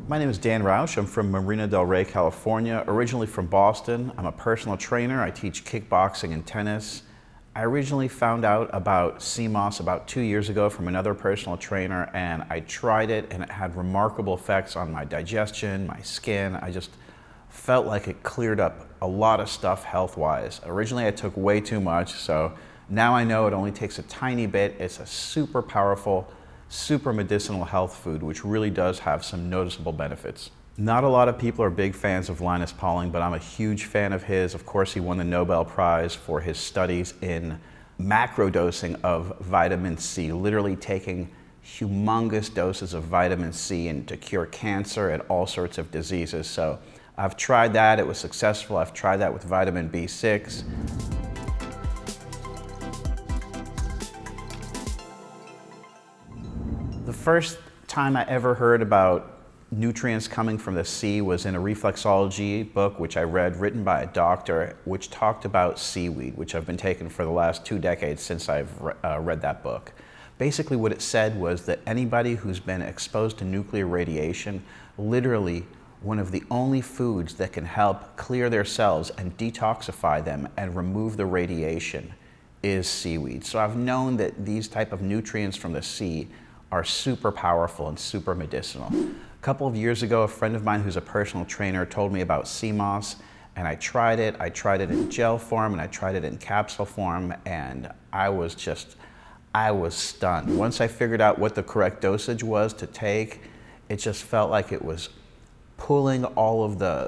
My name is Dan Roush. I'm from Marina del Rey, California, originally from Boston. I'm a personal trainer. I teach kickboxing and tennis. I originally found out about sea moss about 2 years ago from another personal trainer, and I tried it and it had remarkable effects on my digestion, my skin. I just felt like it cleared up a lot of stuff health-wise. Originally I took way too much, so now I know it only takes a tiny bit. It's a super powerful, super medicinal health food, which really does have some noticeable benefits. Not a lot of people are big fans of Linus Pauling, but I'm a huge fan of his. Of course, he won the Nobel Prize for his studies in macrodosing of vitamin C, literally taking humongous doses of vitamin C and to cure cancer and all sorts of diseases. So I've tried that, it was successful. I've tried that with vitamin B6. The first time I ever heard about nutrients coming from the sea was in a reflexology book, which I read, written by a doctor, which talked about seaweed, which I've been taking for the last 2 decades since I've read that book. Basically what it said was that anybody who's been exposed to nuclear radiation, literally one of the only foods that can help clear their cells and detoxify them and remove the radiation is seaweed. So I've known that these type of nutrients from the sea are super powerful and super medicinal. A couple of years ago, a friend of mine who's a personal trainer told me about sea moss, and I tried it. I tried it in gel form and I tried it in capsule form, and I was stunned. Once I figured out what the correct dosage was to take, it just felt like it was pulling all of the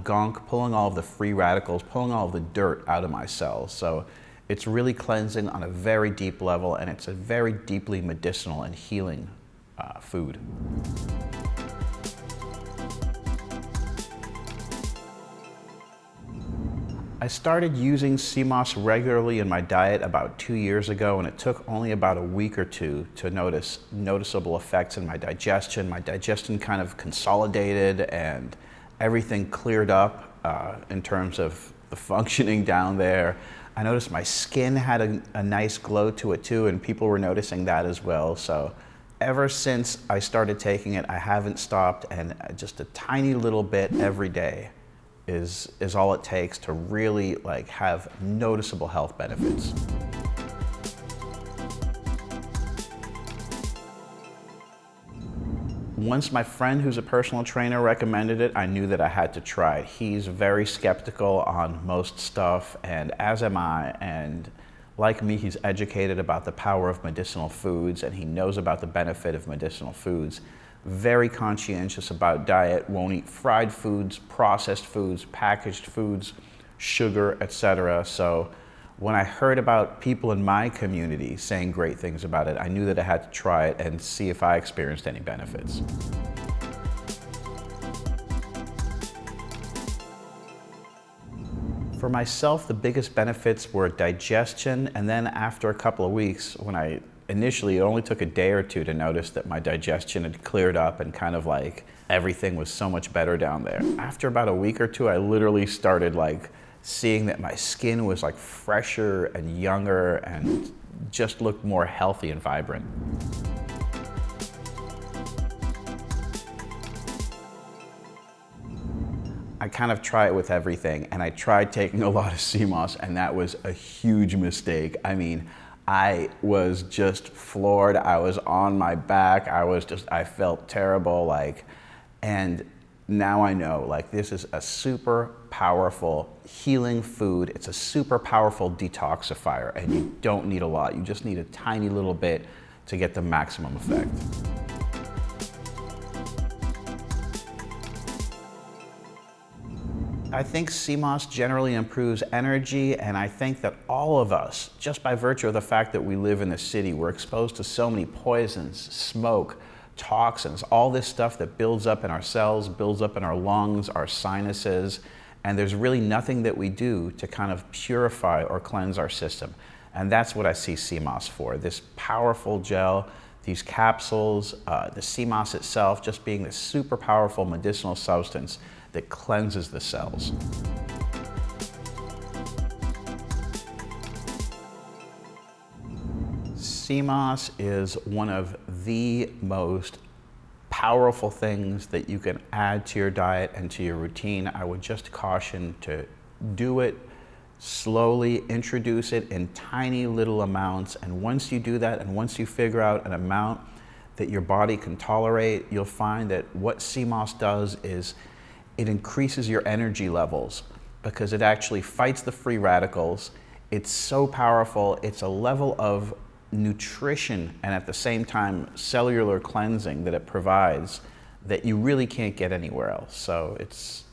gunk, pulling all of the free radicals, pulling all of the dirt out of my cells. So it's really cleansing on a very deep level, and it's a very deeply medicinal and healing food. I started using sea moss regularly in my diet about 2 years ago, and it took only about a week or two to notice noticeable effects in my digestion. My digestion kind of consolidated and everything cleared up in terms of the functioning down there. I noticed my skin had a nice glow to it too, and people were noticing that as well. So ever since I started taking it, I haven't stopped, and just a tiny little bit every day is all it takes to really have noticeable health benefits. Once my friend who's a personal trainer recommended it, I knew that I had to try it. He's very skeptical on most stuff, and as am I, and like me, he's educated about the power of medicinal foods, and he knows about the benefit of medicinal foods. Very conscientious about diet, won't eat fried foods, processed foods, packaged foods, sugar, etc. So when I heard about people in my community saying great things about it, I knew that I had to try it and see if I experienced any benefits. For myself, the biggest benefits were digestion, and then after a couple of weeks, when initially it only took a day or two to notice that my digestion had cleared up and kind of everything was so much better down there. After about a week or two, I literally started seeing that my skin was fresher and younger and just looked more healthy and vibrant. I kind of try it with everything, and I tried taking a lot of sea moss, and that was a huge mistake. I mean, I was just floored. I was on my back. I felt terrible, and now I know, this is a super powerful healing food. It's a super powerful detoxifier, and you don't need a lot. You just need a tiny little bit to get the maximum effect. I think sea moss generally improves energy, and I think that all of us, just by virtue of the fact that we live in the city, we're exposed to so many poisons, smoke, toxins, all this stuff that builds up in our cells, builds up in our lungs, our sinuses, and there's really nothing that we do to kind of purify or cleanse our system. And that's what I see sea moss for, this powerful gel, these capsules, the sea moss itself just being this super powerful medicinal substance that cleanses the cells. Sea moss is one of the most powerful things that you can add to your diet and to your routine. I would just caution to do it slowly, introduce it in tiny little amounts, and once you do that, and once you figure out an amount that your body can tolerate, you'll find that what sea moss does is it increases your energy levels because it actually fights the free radicals. It's so powerful. It's a level of nutrition and at the same time cellular cleansing that it provides that you really can't get anywhere else. So it's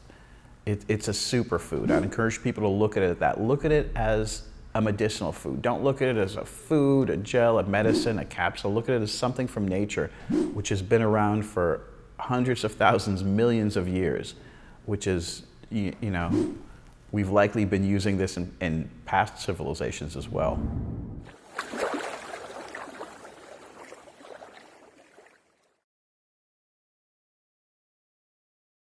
a superfood. I'd encourage people to look at it as that. Look at it as a medicinal food. Don't look at it as a food, a gel, a medicine, a capsule. Look at it as something from nature, which has been around for hundreds of thousands, millions of years, which is, you know, we've likely been using this in past civilizations as well.